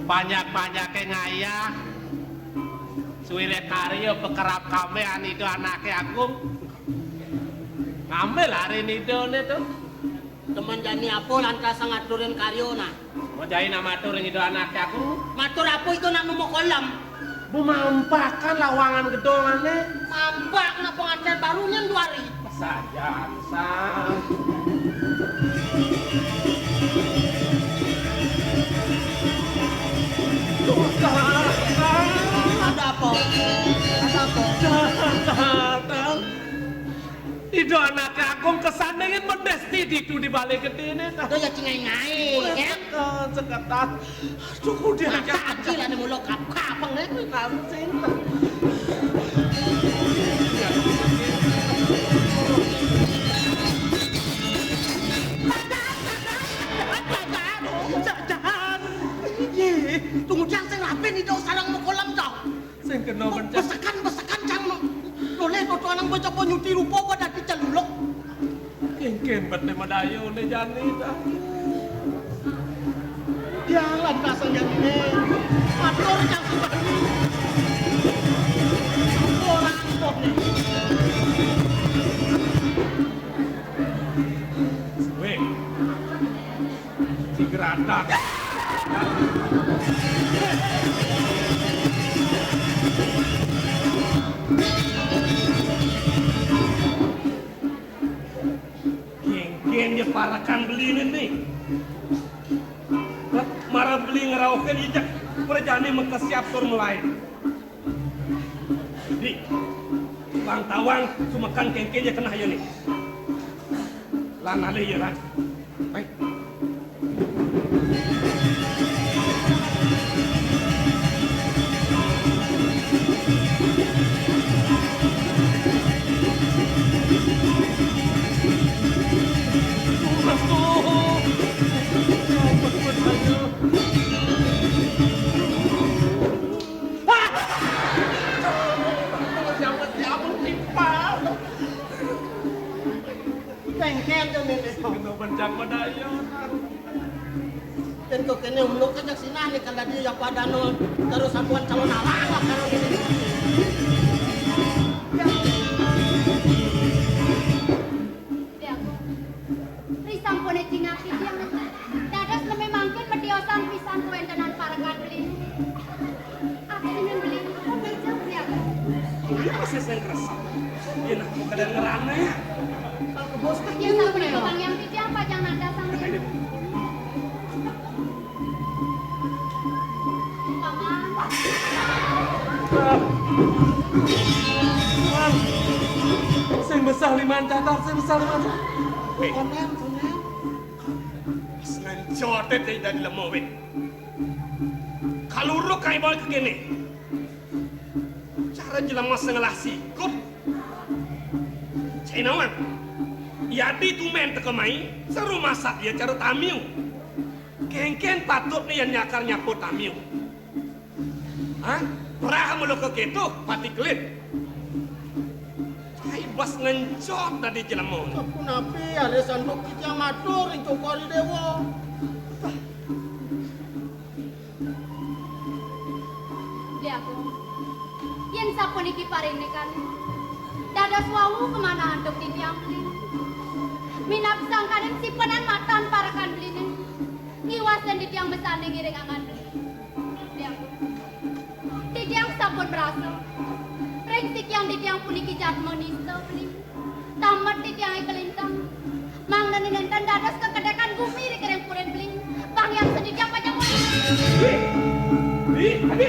banyak-banyaknya ngayah suwile karyo bekerap kame anido anaknya aku ngambil hari nido tuh teman jani apa lantas ngaturin karyo nah mau jadi nama tuh itu anaknya aku matur apa itu nak mau kolam bu mampakan lawangan gedongannya mampak nak pengantin barunya 2 hari saja sang ada apa? Datang. Itu anaknya aku kesana ingin mendesti itu di balik gede ini. Itu ya cengai-ngai, ya? Seketat. Aduh, dia masa aja lah mulut kapang deh. Kansin. Tunggu jangan saya rapin itu sarang mau kolam kau. Saya kena bencana. Besekan jangan. Boleh tuh anak baca penyuti rupa pada dicelulok. Kengken bete madayo ne jani dah. Jangan kasar yang ini. Matur yang sudah ini. Orang kok nih. Weh. Si geratak. Geng dia parakan beli ini. Marah beli ngeraukan ijak perjani mekesiap tur mulai. Jadi, bang tawang sumakan kengkenya kena ayo nih. Lan ale ya lan. Baik. Kengken tuh nih. Kena bencang madayo. Dan kok kene umlok ke sini nih kalau dia yang pada no terus abuan calon awang lah kalau gini. Dia risam pone Cina dia dadas lebih mangkin mediosan pisan kuentenan para kadlin. Aku ingin beli meja dia. Ini masih saya kerasa. Dia nak kadang ngerana ya. Kalau ke bos Dia kecil sampai nih. tukang yang tidak apa jangan ada sampai. Paman. Sing besar liman catar, sing besar liman. Konem. Sengan jotet dari lemah weh. Kalau lu kai balik ke kene. Cara jelama sengalah sikut. Cinawan. Yadi tumen tekemai seru masak ya cara tamiu. Kengken patut nih yang nyakar nyapo tamiu. Hah? Perah mulu ke ketu pati klit. Cai bas ngencot tadi jelama. Aku napi ada sandok kita matur itu kori dewa. Dia aku. Yen sapu niki parene kan. Dadas wau kemana anduk di tiang beli. Minap sangkanen sipenan matan para kan beli ngiwasan di tiang besar nih giring angan beli. Dia aku. Di tiang sampun berasa. Rengsik yang di tiang puniki jatmo nisto beli. Tamat di tiang kelintang. Mang dan nenten dadas kekedekan bumi di kereng puren beli. Bang yang sedih yang panjang woi. Adi.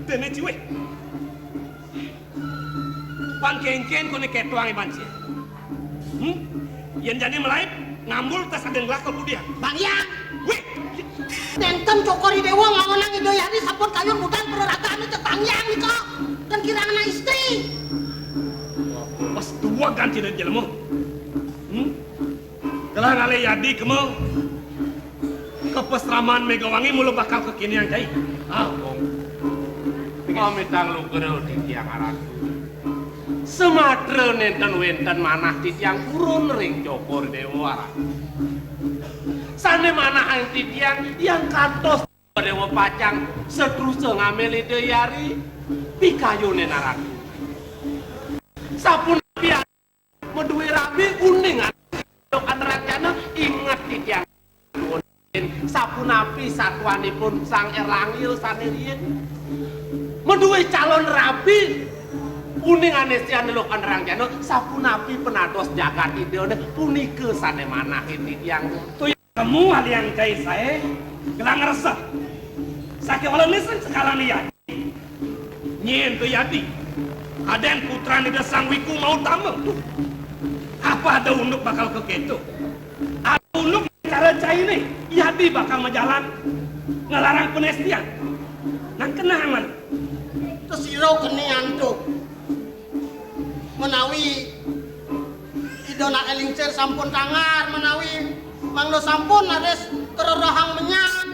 Dene ciwe. Pan kengken kone ketuang iban sih. Yang jadi melaip ngambul tas ada ngelak kemudian. Bang Yang. Wih. Nenten cokori dewa ngamonang idoyani sapun kayun budan peraragaan itu Bang Yang nih kok. Kan kirang istri. Pas dua ganti dari jelemu. Kalau ngale yadi kemo kepesraman Megawangi mulu bakal kekinian cai. Ah, om. Pamitang lugero di tiang aratu. Semadre nenten wenten manah di tiang purun ring cokor dewa. Sane manah ang di tiang yang katos dewa pacang sedrusa ngameli deyari pikayune naratu. Sapun biar meduwe rabi uning an rakyana ingat di tiang sapunapi satuanipun sang Erlangil sanirian meduwe calon rabi uning anestian lokan rangjana sapunapi penados jagat ideone punike sane manah ini yang kamu alian kai saya gelang resah sakit walau listen sekarang nih ya nyen tu yadi ada yang putra ni sang wiku mau tamu apa ada unduk bakal ke ketu ada unduk cara cai ni yadi bakal menjalan ngelarang penestian nang kenangan kesiro kenian tuh menawi idona elingcer sampun tangar menawi manglo sampun ades kererahang menyan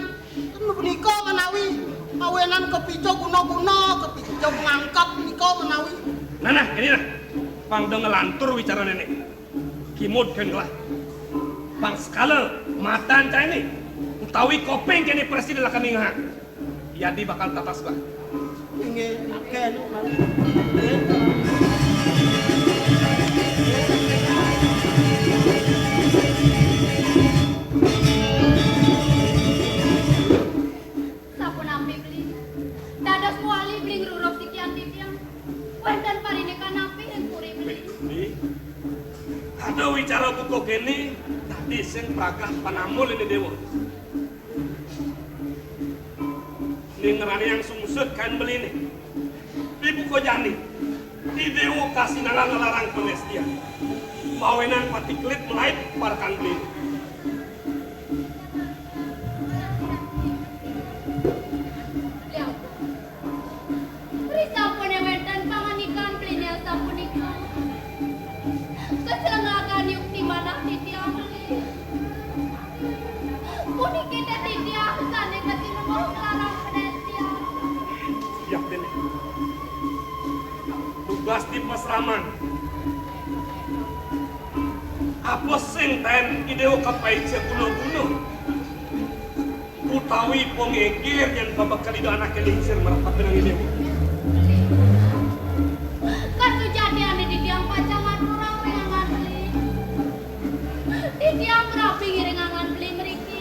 kan menika menawi awenan kepijo guna-guna kepijo ngangkap nika menawi nah ini nah pang dong ngelantur bicara nenek kimut kan lah pang skala matan cai ni utawi kopeng kini presiden lah kami ngah yadi bakal tatas bah ingin ken Sapunampi beli. Dados wali beli ngruruk tikian-tikian. Wonten parineka napi ing puri beli. Ada wicara buku kini tadi sing prakah panamul ini dewa ini ngerani yang sungsut kan beli nih di buku jani di dewa kasih ngelarang penestian mawenan pati klit melayu parkan beli Lihat. Risapun yang wonten panganikan beli sapunika. Keselengakan yukti manah titiang beli. Puniki titiang sane kasih mau ngelarang penestian. siap deh tugas di pasraman apa sing ten ideo kapai kuno-kuno utawi pengegir yang babakal itu anak elingsir merapat dengan ideo Kasujadian di tiang pacangan orang pengangan beli. Di tiang rapi ngiringangan beli meriki.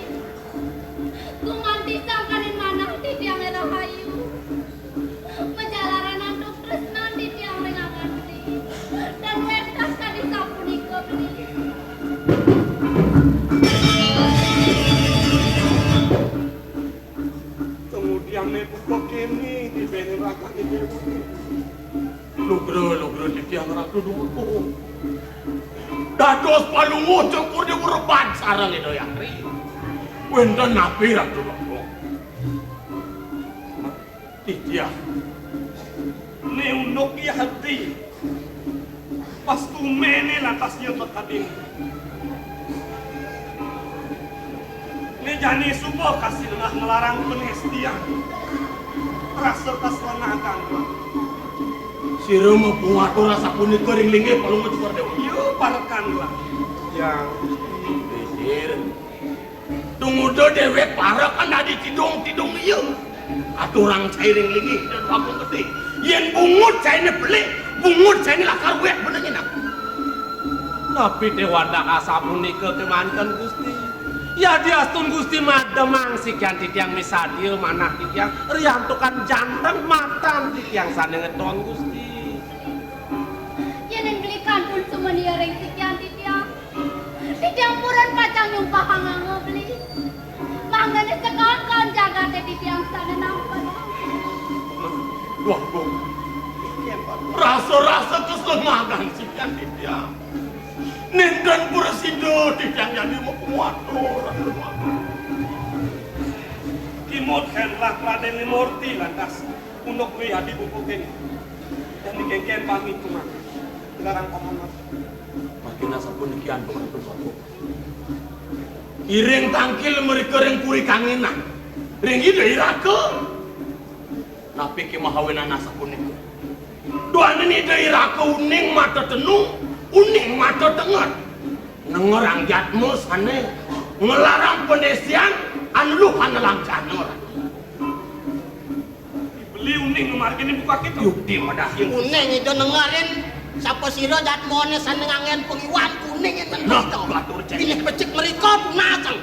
Kungan disangkanin manah di tiang rahayu. Menjalaran antuk tresnan di tiang ringangan beli. Dan wentas kadi sapunika beli. kemudian buka kini di bene raka ideo lugro di tiang ratu dulu dados palungu cengkur di urban sarang itu ya wenten napi ratu dulu di tiang neunok ya hati pas tumene lantasnya berkading ini jani subuh kasih tengah melarang penestian rasa keselengakan si rumah pengatur rasa kuning kering lingi kalau mau cekor dewa yuk parakanlah yang bedir tunggu do dewek para kan ada tidung iya aturang cairing lingi dan waktu gede yang bungut cairnya beli bungut cairnya lakar wek benernya nak tapi dewanda kasapunika kemankan Gusti. Ya diastun Gusti mademang sikian titiang misadio manah titiang riantukan jantan matan titiang sane ngeton Gusti. Yenen belikan pun sumenia ring tikian titiang. Titiang puran pacang nyumpah hangango beli. Manggane sekongkon jaga titiang sana nampan. wah bu rasa-rasa keselengakan sikian titiang Nindan Purasido titiang jadi mau pengatur Kimot henlah Raden Limurti lantas untuk melihat buku kini dan digengken pamit cuma sekarang komandan makin asa pun dikian pengatur satu iring tangkil mereka ring puri kangenan ring itu irake Napi ke mahawenan asa kuning. Doan ini daerah kuning mata tenung, uning mata tengah. Nengerang jatmu sana, ngelarang pendesian, anluh anelang janur. Beli uning kemarin ini buka kita. Yuk di madahin. Kuning itu nengarin. Siapa siro jatmone sana ngangen pengiwan kuning itu. Nah, batur cek. Ini becik mereka punasang.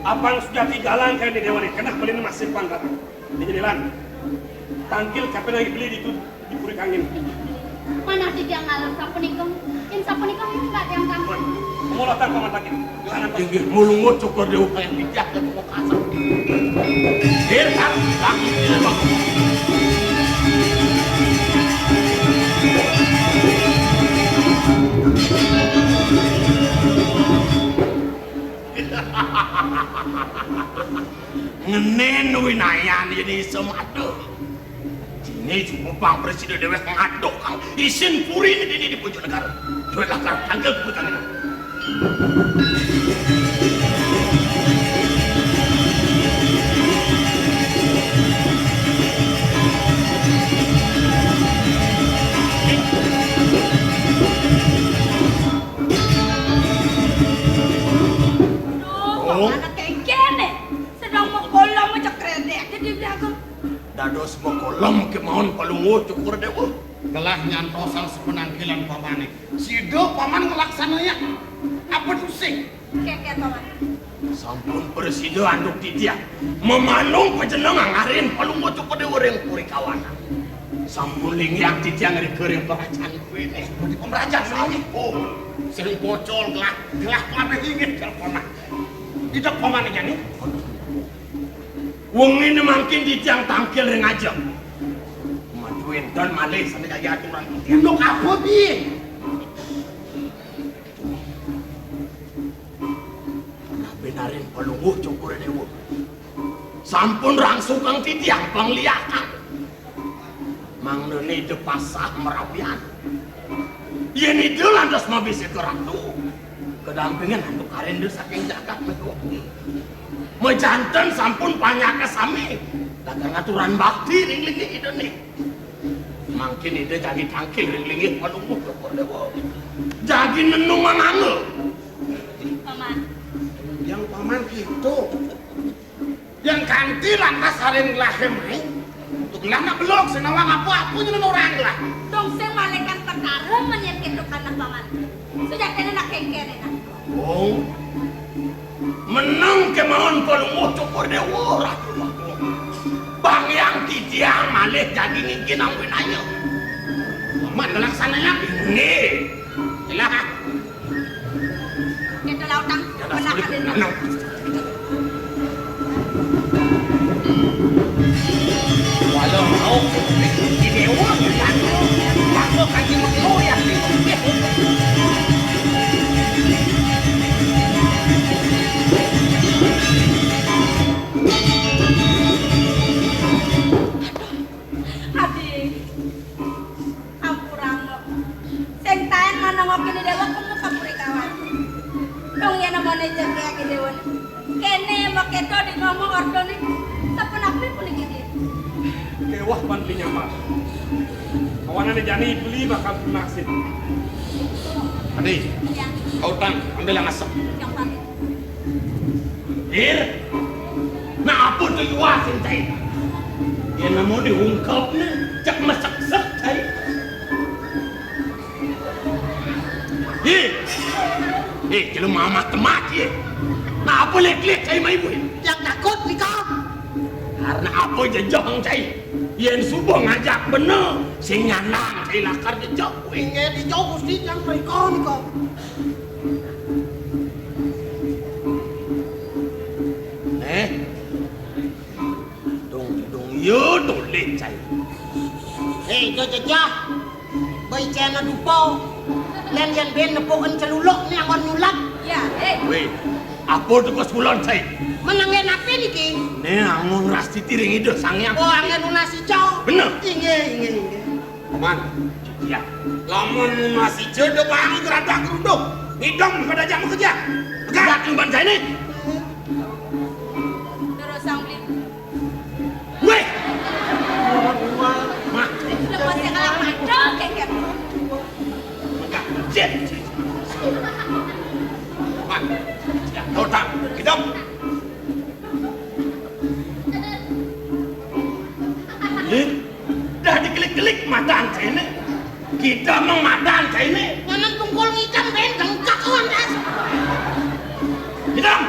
Abang sudah jalan kayak di dewan ini, kena beli masih pangkat. Di jalan. Tangkil kapan lagi beli di puri kangin. Mana di yang ngalar sapunikong? Yang sapunikong itu nggak yang tangkap. Kamu latang paman lagi. Jangan tinggi mulungu cukur di upaya bijak dan mau kasar. Hirkan, kami tidak. Ngenen winayan jadi semadu. Ini cuma bang presiden dewek ngaduk kang isin puri ini di puncak negara. Dua lakar tanggal kebutan ini. Anak kayak gini sedang mengkolam aja kredek jadi belakang. Dados mokolom kemauan palungu cukur dewa. Gelah nyantosang sepenangkilan pamane. Sido paman ngelaksananya. Apa tusing? Kayak paman. Sampun presiden anduk titia memanung pejenengan ngarin palungu cukur dewa yang puri kawanan. Sampun lingyang titia ngeri kering perajaan kuene. Di pemerajan saja. Oh, sering bocol gelah paman ingin paman. Tidak paman aja nih. Wong ini makin ditiang tangkil ring aja. Majuin dan malih sampai kayak aturan. Induk apa bi? Pernah benarin palunguh cukur dewa. Sampun rangsung kang titiang pengliakan. Mang nene de pasah merawian. Yen itu lantas mabis itu ratu. Kedampingan untuk karende saking jagat metuki. Mejanten sampun banyak kesami. Dagang aturan bakti ringlingi itu nih. Mungkin itu jadi tangkil ringlingi palunguh cukur dewa. Jadi nenung mangangel. Paman. Yang paman itu. Yang kanti lantas harin lahemai. Untuk lana belok senawang apa punya orang lah. Dong saya malaikat perkara menyerketukan paman. Sudah kena nak kengkene nak. Oh, menang kemauan palunguh cukur dewa ratu. Bang yang titiang malih jadi ngingin ang winaya. Paman ngelaksananya. Ini. Ilah. Kita lautang pernah kalian. Walau mau di dewa kan. Kalau kaji mau ya. Adik. Ampurang lo. Sing taen manangok kene dewa kamu kapuri kawan. Dong ya namanya jaga ke dewa. Kene mau keto di ngomong ordo nih. Sapun api pun gini. Kewah pantinya mah. Kawanan jani beli bakal naksir. Adik, Ya, kau tang ambil yang asap. yang pamit. Ir. Nah apa tuh yuasin cai? Ya namun diungkap nih, cak masak-sak cai. Kalau mama temati. Nah apa lek-lek cai mai buih? Yang takut nih kau. Karena apa jejong cai? Yen subuh ngajak bener, sing nyanang cai lakar jejong. Ingin dijauh gusti yang mereka nih kau. Dong yo dong lek cai. Hei, jajah. Bayi cina dupo. Len yang ben nepokan celulok ni angon nyulap. Ya, Weh, apa tuh kos bulan cai? Menangin apa nih ki? Nih angon rasti tiring itu sangnya. Oh, angin lunasi cow. Bener. Ingin. Paman, ya. Lamun masih jodoh pangi geradak geruduk. Ngidong pada jam kerja. Gerak imban saya ini. terus sang beli. Weh, kengket. Enggak, jet. Man, ya, otak, hidup. Dah dikelik-kelik madan saya ini. Kita memadan saya ini. Nyanan tungkol ngicam benteng cakawan das. Hidup.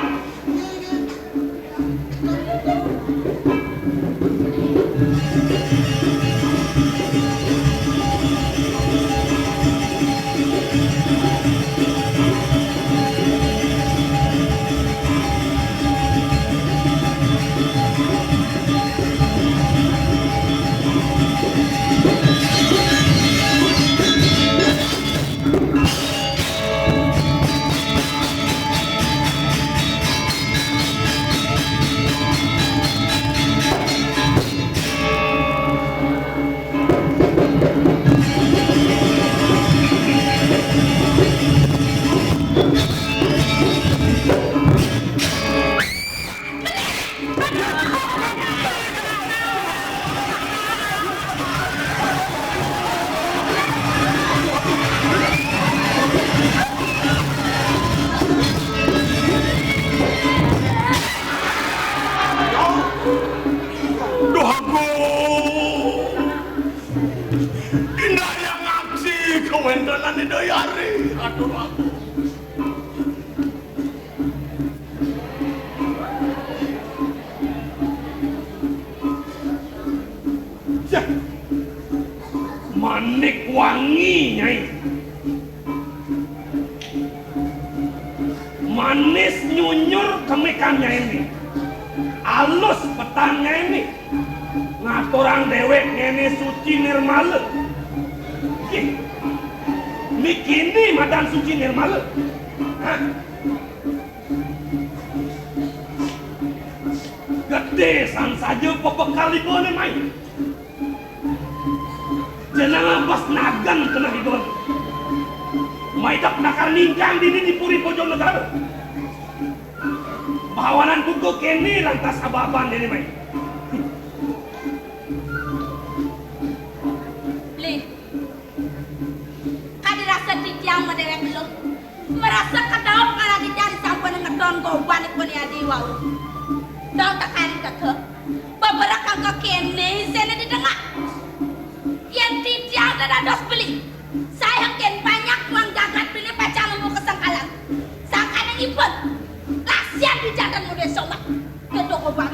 Wendalan di dayari, aduh aku. Ya, manik wangi nyai, manis nyunyur kemikannya ini, halus petangnya ini, ngaturang dewek ngene suci nirmala. Mikini madan suci nirmala. Gede san saja pebekal ibon main. Jenang bas nagan kena ibon. Maidak nakar ningkang dini di Puri Bojonegara. Bahawanan buku kene lantas ababan dini main. Merasa kadaun kalau dicari sampun ngedon goban ikut ya diwau. Daun tekan keke, beberapa kangka kene sene didengar. Yang titiang dan dos beli, sayang ken banyak uang jagat beli pacar nemu kesangkalan. Sangkan yang ibut, kasihan di jalan muda sobat. Kedok goban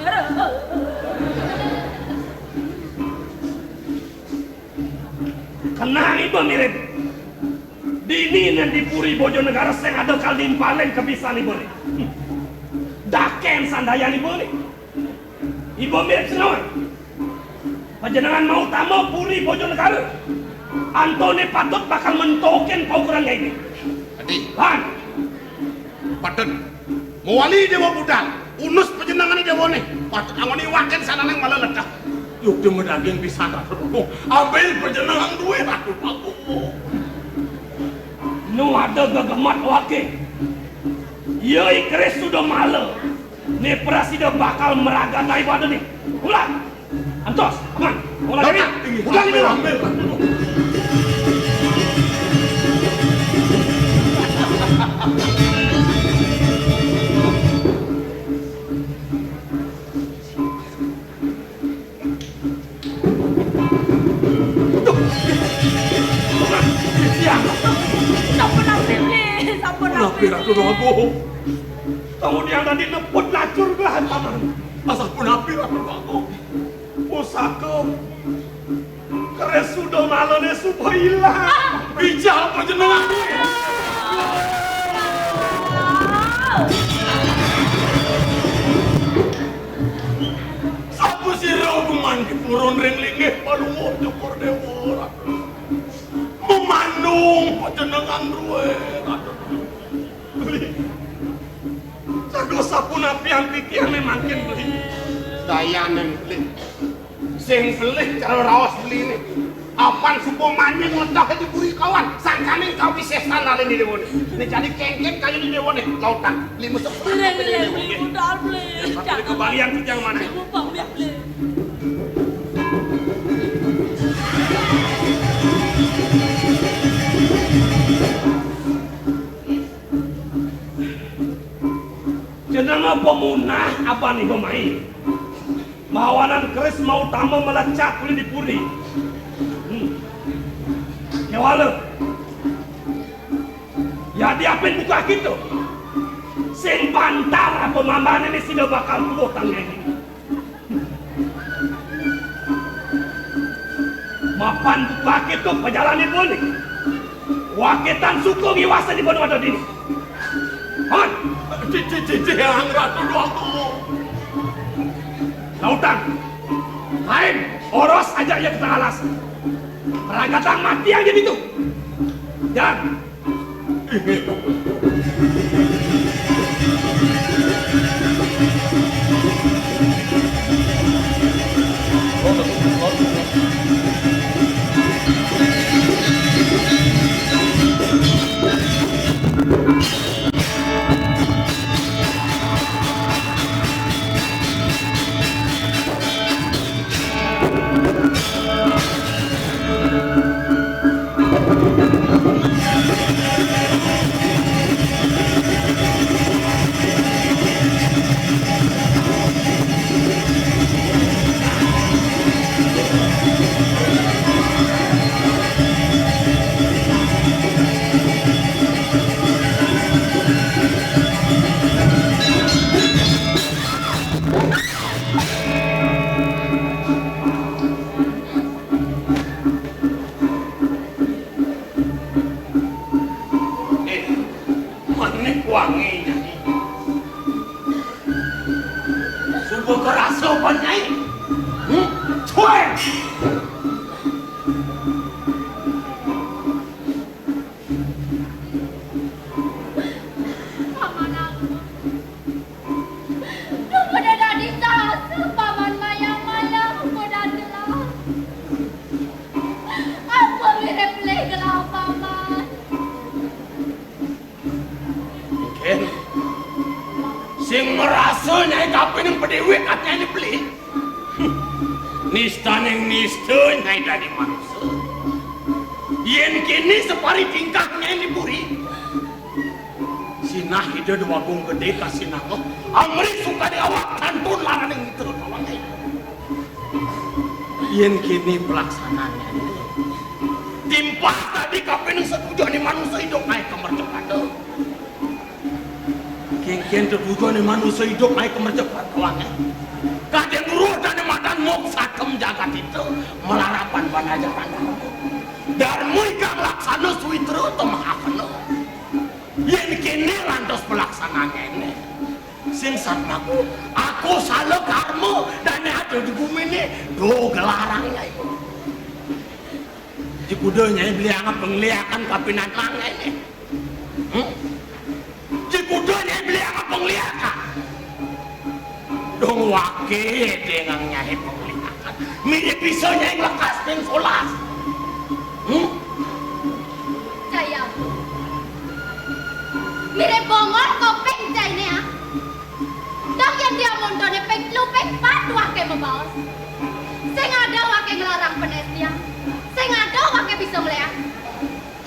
Kena ibu mirip. Dini nanti Puri Bojonegara sing ada kaldin paling kebisan ibu nih. Daken sandayan ibu nih. Ibu mirip senawan. Panjenengan mau tamu Puri Bojonegara. Antone patut bakal mentoken paukurannya ini. Adi, Lan, patut mewali dewa budal. Unus panjenengan ini dewa nih. Patut angoni waken sana nang malah ledah. Yuk demi daging bisa tak terlalu. Ambil panjenengan duit aduh aku. nu ada gegemat wake. Yoi keres sudah malu. Nih presiden bakal meragatai pada nih. Ulang. Antos, aman. Ulang ini. Ulang ini. Ambil. Nabi aku. Kemudian tadi neput lacur belahan paman. Asal pun nabi aku. Pusaka keres sudah malu nih supaya hilang. Bijak panjenengan. Sapu sira mangke purun ring linggih palungo nyokor dewa. Memandung panjenengan ruwe. Sago sapu napi yang pikiran makin beli. Dayanen beli. Sing beli cara rawas beli ini. Apan supo maning ledak di buri kawan. Sangkane kau wisesan nalin di dewa ini. Jadi kengkeng kayu di dewa ini. Lautan. Beli mesuk. beli udah beli. Tapi kembalian yang mana? Lupa beli. Tama pemunah apa nih pemain? Mawanan keris mau tama melecak kulit di puri. Kewala. Ya diapin buka gitu. Sing bantar apa mamane ini sudah bakal kuotang ini. Mapan buka gitu perjalanan boleh. Waketan suku ngiwasa di bodoh dini. Hon, Yang ratu doang tuh. lautan. Lain, oros aja ya kita alas. Perangkatan mati aja gitu. Dan manik wanginya. Sungguh kerasa banyak. Cuek. Paman aku. Duh pada dadi sasa paman mayang-mayang pada telah. Apa mirip legelah paman? Ken, sing merasa nyai kapin yang pedewi katanya ini beli. Nista neng nista nyai dari manusia. Yen kini separi tingkahnya ini buri. Sinah ide dua gung gede kasih nangok. Amri suka diawak kantun larang yang itu tolong nyai. Yen kini pelaksananya ini. Timpah tadi kapin yang setuju nih manusia hidup naik ke mercepat. Kengken terbuka nih manusia hidup naik ke mercepat uangnya. Kadang ruh dan madan moksa jagat itu melarapan banajaran. Darmu ikang laksana suitru temahakno. Yen kini lantos pelaksananya ini. Sing satmaku, aku salah karma dan ada di bumi ini do gelarangnya itu. Di kudanya beli anggap pengliakan kapinan langnya ini. Kudanya beli apa penglihakan dong wakil dengan nyai penglihakan mirip pisaunya yang lekas dan solas. Sayang. Mirip bongor kopeng cahine ya. Dong yang dia mondone pek lupek patu wake membaos. Sing ada wake ngelarang penesnya. Sing ada wake bisa melihat.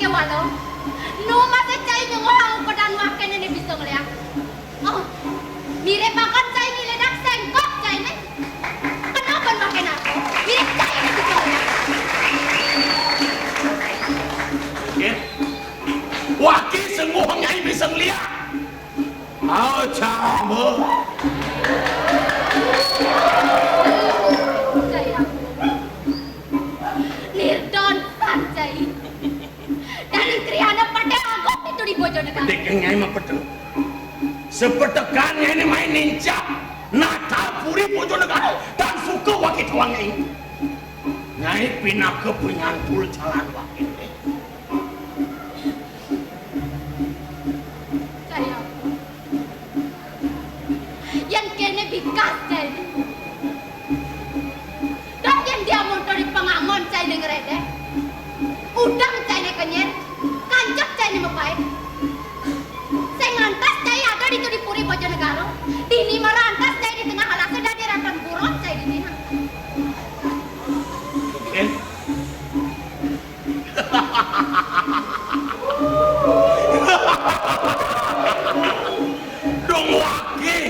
Ke walau. Nu masih cai nyengol pedan wake ini bisa melihat. Oh. Mirip makan cai ini ledak sengkok cai ini. Kenapa wake aku? Mirip cai ini bisa melihat. Waki sungguh nyai bisa ngeliat. Oh campur. Sayang. Nirdon sancai. Dan kriana pada agok itu di Bojonegoro. Dek yang nyai mah betul. Sepertekannya ini main ninja. Nata puri Bojonegoro dan suka wakil tuangnya ini. Nyai pindah ke penyantul jalan wakil. Sayang. Yang kene bikas cai. Dan yang dia motor di pengangon cai ngerede. Udang cai kenyer. Kancak cai mepaik. Saya ngantas cai ada di Puri Bojonegoro. Dini marantas cai di tengah halase dan di Ratan Buron cai di dina. Ken. Dong wakil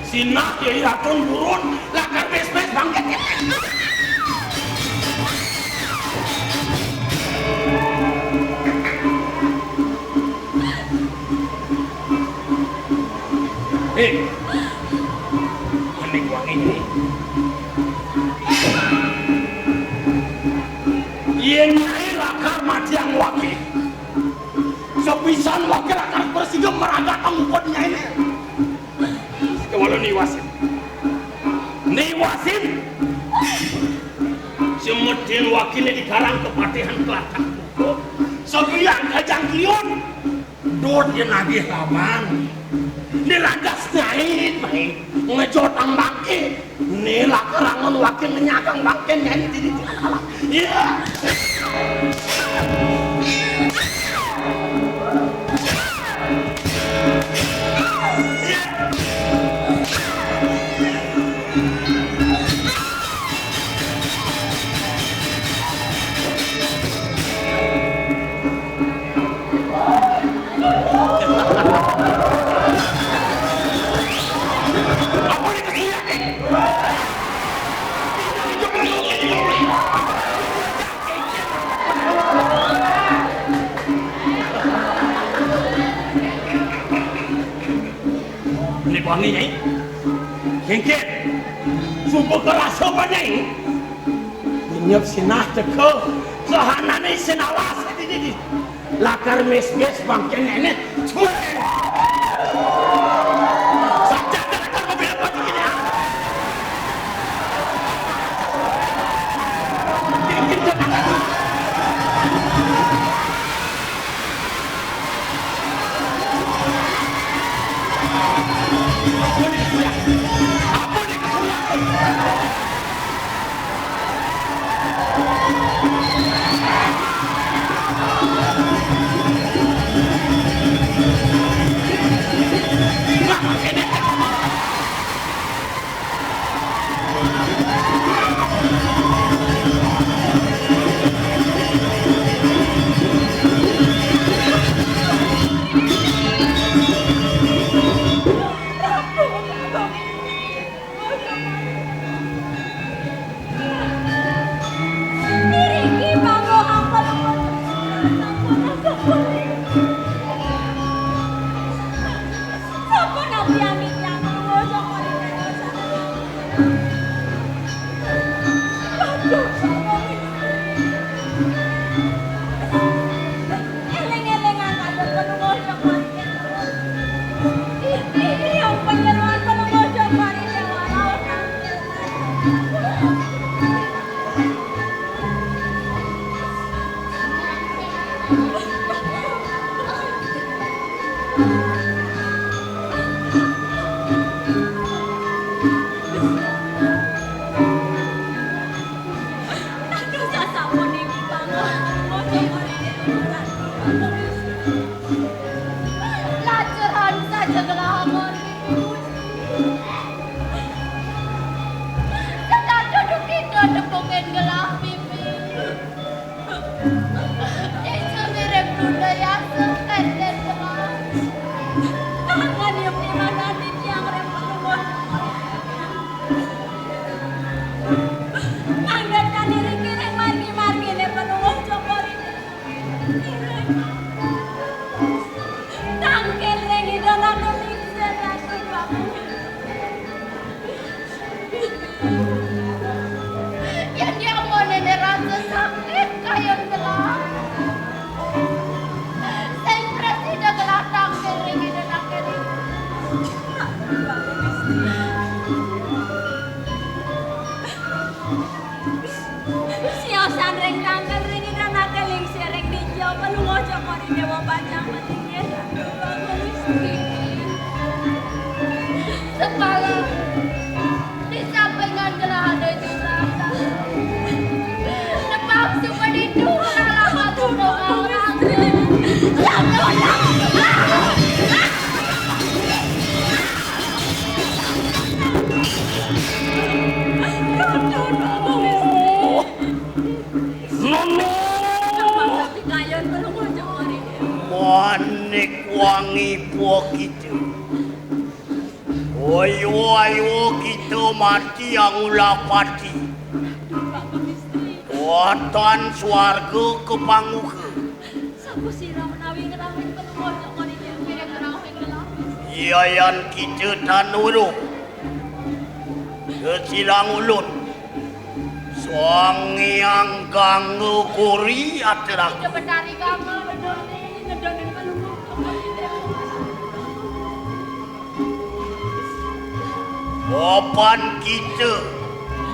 Sinah ya iratun burun lakar bes-bes bangket. Manik wangi ini. Yen nyai lakar matiang wakil. Sepisan wakil lakar bersigem meragat angkotnya ini. Kewala niwasin. Niwasin. Semedin wakilnya dikarang kepatihan kelakar. Sebiang kajang klion. Dot yang nagih laban. Nilandas nyai main. Ngejot ang bangke. Nila kerangan wakil menyakang bangke nyai tidak kalah. Iya. Wangi nyai, kengket, sumpah kerasa banyak. Menyep sinah teke, kehanane sinawas di lakar mes-mes bangken nenek, cuy. Saja lakar mobil pagi ini. Kengket jangan. Manik wangi buah gitu. Ayo kita mati yang ulah pati. Tuan swarga kepanguke. Sapu sirah menawi ngerahin penuh jokon ini kira ngerahin ngelahin. Iayan kita tanuruk. Kesilang ulun. Songyang ganggu kuri atrak. Kita betari kamu ngedoni penuh jokon ini. Opan kita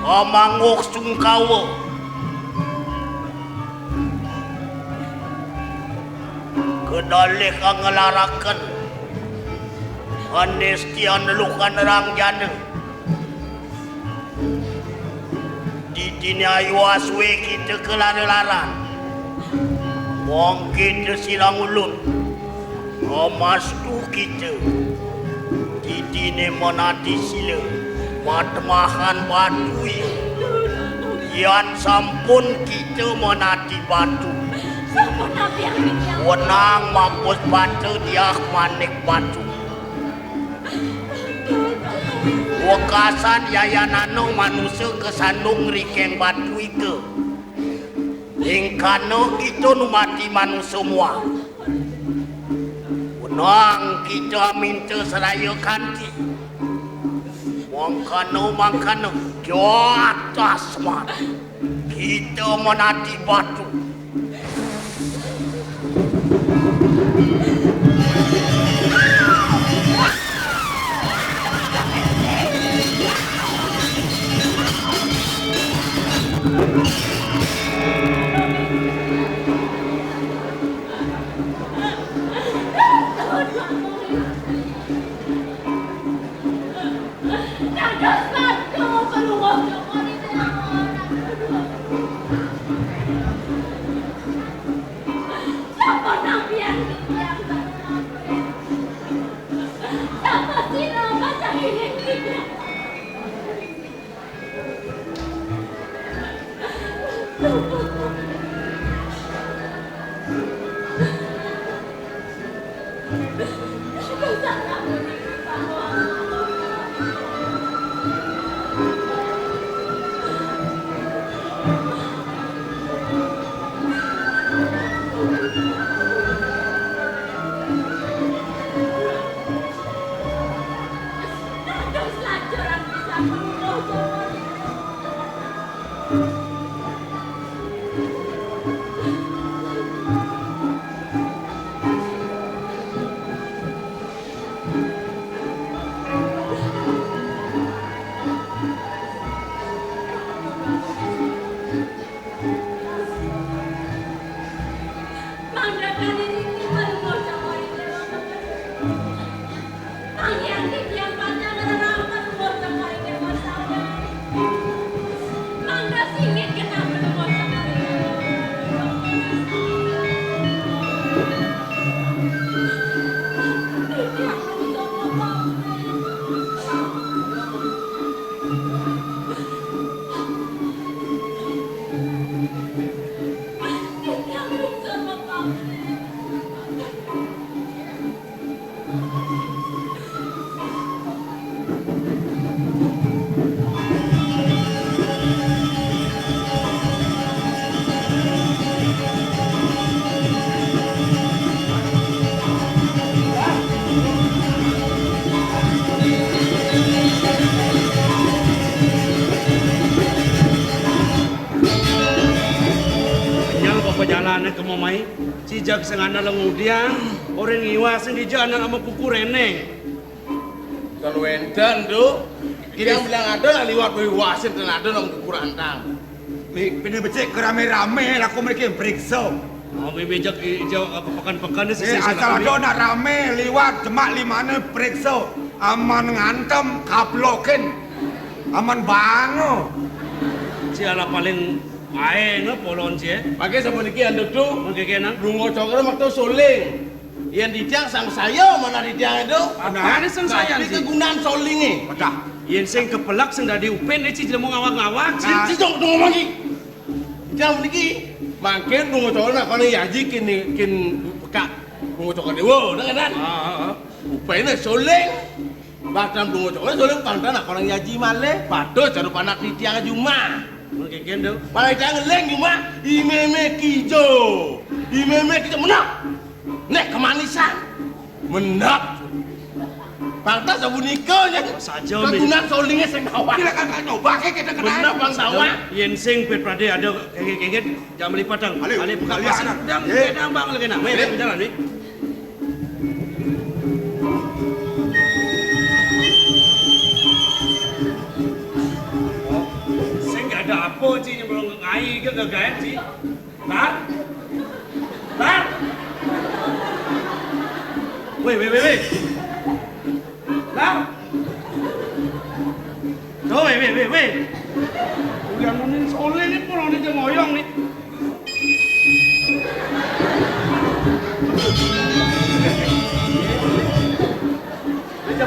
amanguk sungkawa. Kedalih kang ngelarakan anestian lukan rang jana. Di dini ayu aswe kita kelar-laran. Wong kita silang ulun. Omas tu kita. Di dini monati sila. Matmahan batu yan sampun kita monati batu. Sampun nabi yang bilang. Wenang mampus batu dia manik batu. Wakasan yayanano manusia kesandung rikeng batu itu. Ingkano kita numati manusia semua. Wenang kita minta seraya kanti. Mangkano di atas mat. Kita menati batu. Perjalanan ke Momai, cijak sengana lengudian, orang iwas yang di jalan sama kuku reneng. Kalau wendan tu, kita bilang ada lah liwat wasin dan ada nang kuku rantang. Bini becek rame-rame lah aku mereka periksa. Oh, bejak hijau pekan-pekan ni asal ada nak rame liwat jemak limane periksa. Aman ngantem kaplokin. Aman bango. Siapa paling baik no polon je. Pakai sama niki anda tu, Mungkin nak. rungo cokro waktu soling. Yang ditiang sang saya mana ditiang itu? Apa ni sang saya Ini ni? kegunaan soling ni. Betul. Yang sing kepelak sing dah diupen ni cik mau ngawak-ngawak. Si tong ngomong lagi. Jangan niki. Makin rungo cokro nak kau ni yaji kin pekak rungo cokro dewa, dah kan? Upaya soling. Badan dungo jole soalnya pandan nak orang yaji male, pado jaru panak di tiang juma. Mungkin kendo. Malah tiang ngeleng juma, imeme kijo menak. Nek kemanisan, menak. Pantas sabun nikah nya. Saja kegunan solingnya sing awak. Kira kan nyoba ke kita kena. Benar bang sawah. Yen sing pet prade ada kengket jam meli padang. Ale buka Ali pasar. anak. Dang bang lagi nak. Weh jalan ni. Sing enggak ada apa sih yang belum ngai ke gagayan sih. Tar. Weh. Tar. Tuh, weh. Udah nunin sole ni pulang ni ngoyong ni.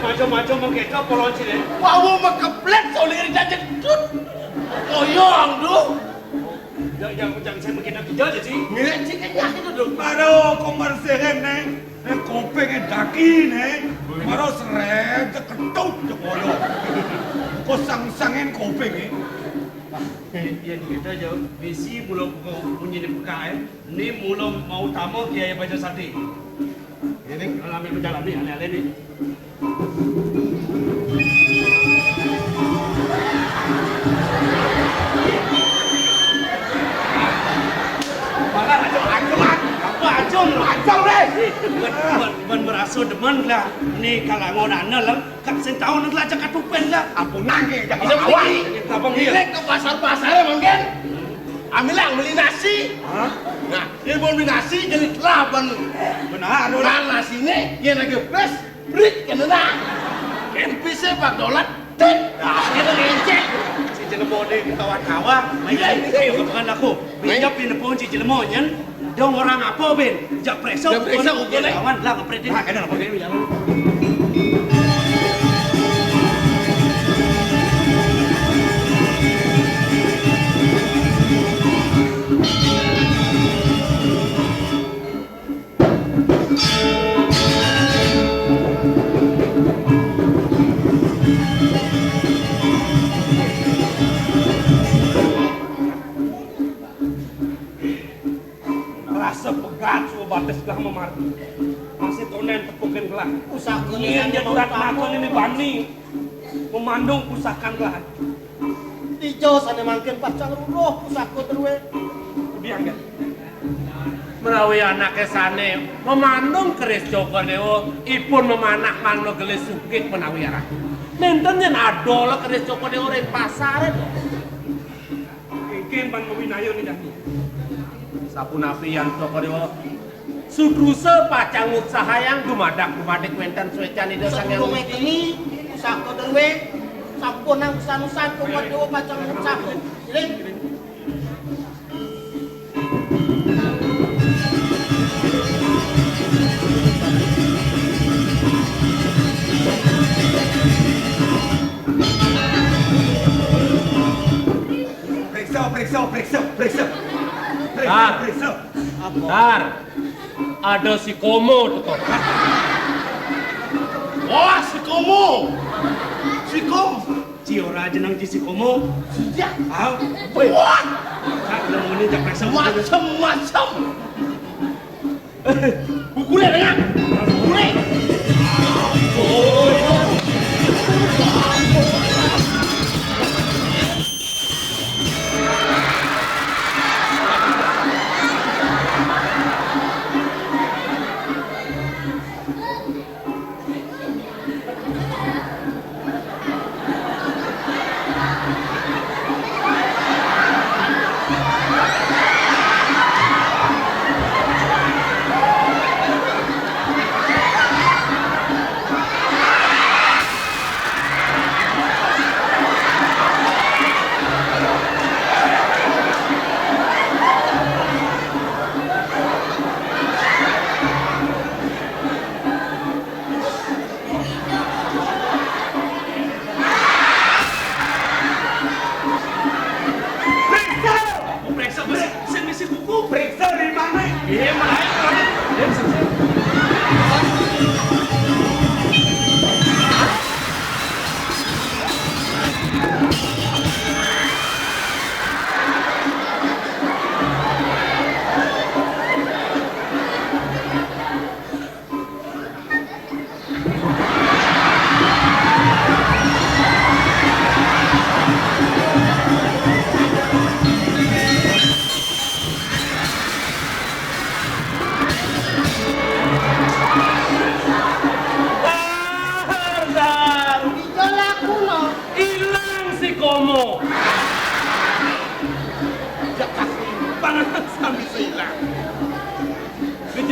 Macam-macam mengkecap pulang sini. Wow makeplet solingnya dijajet tut. Koyong tu. Jangan saya mengkecap kerja je sih. Ngirit sih kenyak itu dong. Aduh, komersialnya nih. Kopengnya daki nih. Baru seret, ketut je bodoh. Kau sang-sangin kopengnya. Yang kita je, bisi mula punya di pekai. Ni mula mau tamu kiai baca sate. Ini kalau ambil berjalan ni, ale-ale ni. Malah acung deh. Ban merasa demen lah. Ni kalau ngonan lah, kat sentau nak lajak katupen lah. Ampun nangis jangan Bisa awak. beli. Abang dia. Nilai ke pasar-pasar mungkin. Ambilang beli nasi. Nah, dia mau beli nasi jadi telaban. Benar, Nah, nasi ni dia lagi fresh, brit kena nak. Kempisnya $4. Tit. Nah, kita ngecek. Si Jelemo ni kawan-kawan, macam ni saya bukan aku. Bijak pin pun si Jelemo nyen. Dong orang apa ben? Jak preso. Jak preso aku boleh. Kawan lah ngepret ni. Kena apa ni? Rasa pegat so batas kah memar. Masih tonen tepukan kelah. Usaha Ini yang jadi urat nakon ini bani. Memandung pusakan kelah. Dijo sana mangkin pacang ruruh usaha terwe. Biang kan. Menawi anak kesane memandung keris joko dewo, ipun memanak mangno gelis sukit menawi arah. Nenten yen adola keris joko dewo ring pasar itu. Mungkin ban mewinayo ni dah. Sapunapi yang joko dewo. Sudruse pacang utsahayang dumadak wenten suecan ida sang yang Sebelum ini usaha terwe sampun nang usan-usan kumat dewa pacang usaha. Jadi Periksa. Dar, ada si Komo tu kok. Wah, si Komo. Si Kom. Ciora jenang si Komo. Sejak. Ah, Wah, tak belum ini jak periksa macam-macam. Bukule dengan. Bukule.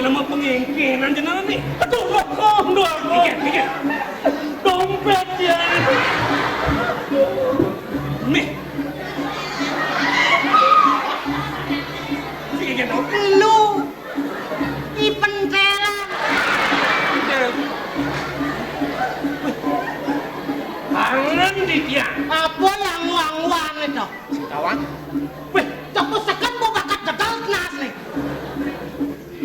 nama pengingkinan jenengan nih. Aduh, bokong doa aku. Pikir. Dompet ya. Nih. Pikir dong. Lu ipentelan. Tangan di tiang. Apa yang uang-uang itu? Kawan. Weh, coba sekan mau bakat dedal nas nih.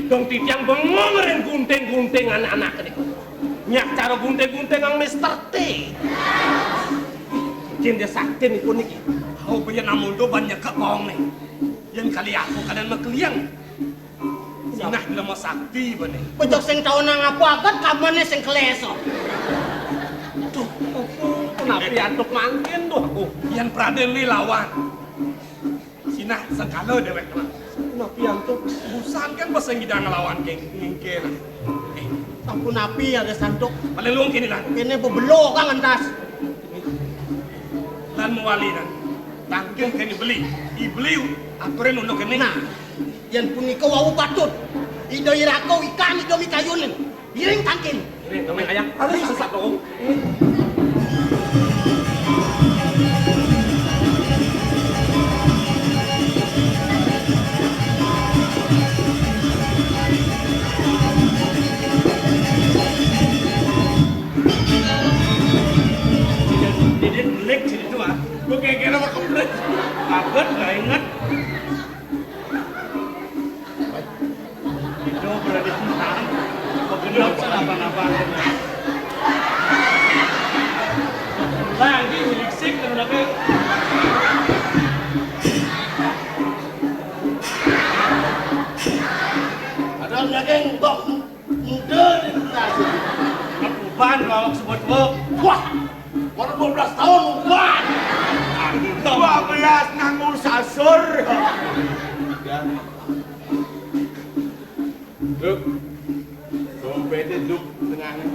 Dong di tiang bengong ren gunting-gunting anak-anak ini. Nyak cara gunting-gunting ang Mr. T. Jin dia sakti nih pun niki. Kau punya namun do banyak kebong nih. Yang kali aku kalian makeliang. Sinah bila mau sakti bane. Pojok sing tau nang apa agat kamane sing kleso. Tuh, Kenapa yantuk mangkin tuh aku? yang Praden li lawan. Sinah sekala dewek lah. Kenapa yantuk? Busan kan pas ngidang ngelawan ngingke lah. Sampun api ya guys santuk. Paling luang kini lah. Kene bebelo kang entas. Lan mewali dan tangkil kini beli. Dibeli aturin untuk kini. Nah, yang punika wau batut. Ido irako ikan ido mikayunin. Giring tangkin. Ini temen ayang. Harus sesat dong. Jadi lek sini tuh ah. Gue kayak kira mau komplit. Kaget gak inget. Itu berada di tangan. Kegenap apa-apa. Lagi milik sik dan udah kayak. Ada nyageng bok muda di nasi. Ban lawak sebut bok. Wah, baru 12 tahun uban. 12 nganggur sasur. Duk, dompetnya duk tengahnya.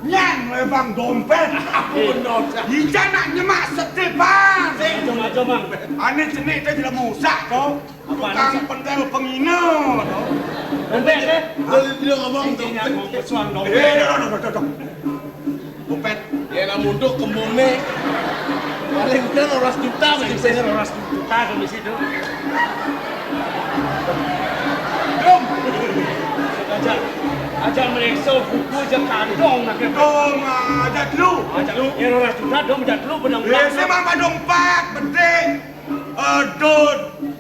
Nyang lewang dompet. Ampun dong. Ija nak nyemak setepan. Coba. Ane jenik dia tidak musak toh. Tukang pentel pengino. Dompet deh. Dia ngomong Intinya dompet. mau pesuan Eh, dompet. dompet. Dia nak munduk kembungnya. Paling kan 200 juta Saya masih saya orang juta ke situ. Dom. Aja mereka buku aja kandong nak ke. Dom ada dulu. Aja lu, yang orang juta dong aja dulu benang Saya mama dompet penting. Dod.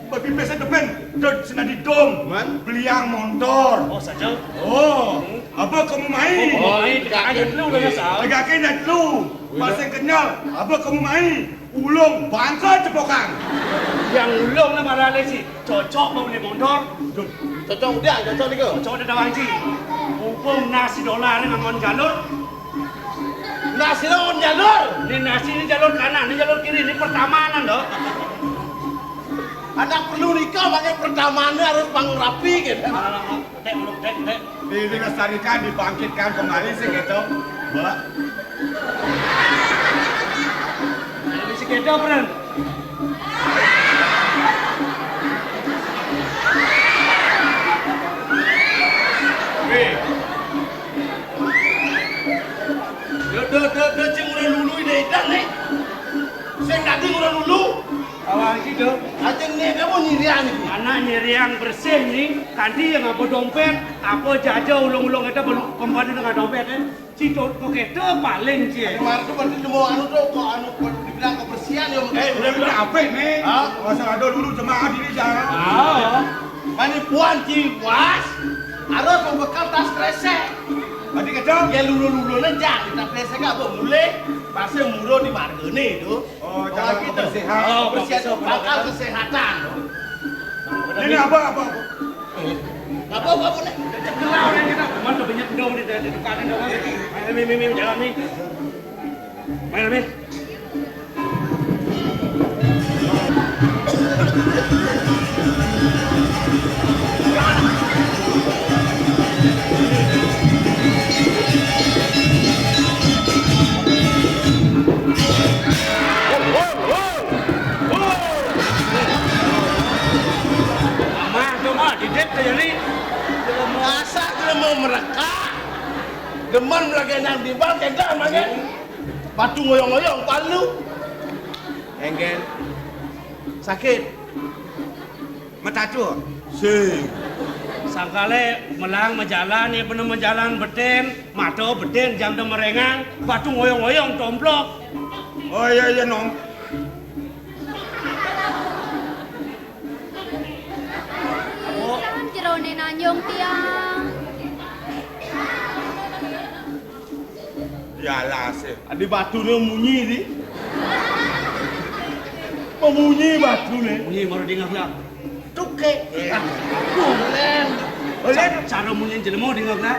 Bagi biasa depan. Dod senadi dom. Man? Beliang motor. Oh saja. Oh, apa kamu main? Oh ini aja dulu udah sah. Tagakin dah dulu. Pasang kenyal. Apa kamu main? Ulung bangka cepokan. Yang ulung lah marah lagi. Cocok mau beli motor. Cocok dia, cocok ni ke? Cocok ada dawang sih. Mumpung nasi dolar ni ngamon jalur. Nasi lawan jalur. Ini nasi ini jalur kanan, ini jalur kiri, ini pertamanan doh. Anak perlu nikah pakai pertamanya harus bangun rapi kan. Tek, ulung tek. Dilestarikan, dibangkitkan kembali segitu. Mbak. Bisa kita pernah. Dia cing udah lulu ide ikan nih. Saya nggak cing udah lulu. Awang sih doh. Acing nih kamu nyirian nih. Anak nyeri yang bersih nih, kanti yang apa dompet, apa jaja ulung-ulung itu belum kembali dengan dompet si kok itu paling sih. Kemarin tuh berarti mau anu tuh kok anu dibilang kebersihan ya. Udah bilang apa nih? Hah? Masa ada dulu jemaah diri jangan. Ah, Penipuan ciwas harus membekal tas kresek. Tadi kecil. Ya lulu-lulu aja kita kresek nggak boleh. Pasti murah di margene itu. Oh, jalan gitu. kebersihan. Oh, kebersihan bakal kesehatan. Ini apa? Apa nih? kenal orang kita. Mana banyak dong di depan dong. Main jalan nih. Main. Demen belakang nang timbal kendang makan. Batu ngoyong-ngoyong palu. Enggen. Sakit. Matacu. Sing. Sangkale melang menjalan ya bener menjalan beten, mata beten jam de merengang, batu ngoyong-ngoyong tomplok. Oh iya nong. Kan jerone nanyong tiang. Yalah sih. Adi batu ni munyi ni. Memunyi batu ni. Bunyi baru dengar lah. Tuke. Bulen. Oleh Cara munyi jelema dengar lah.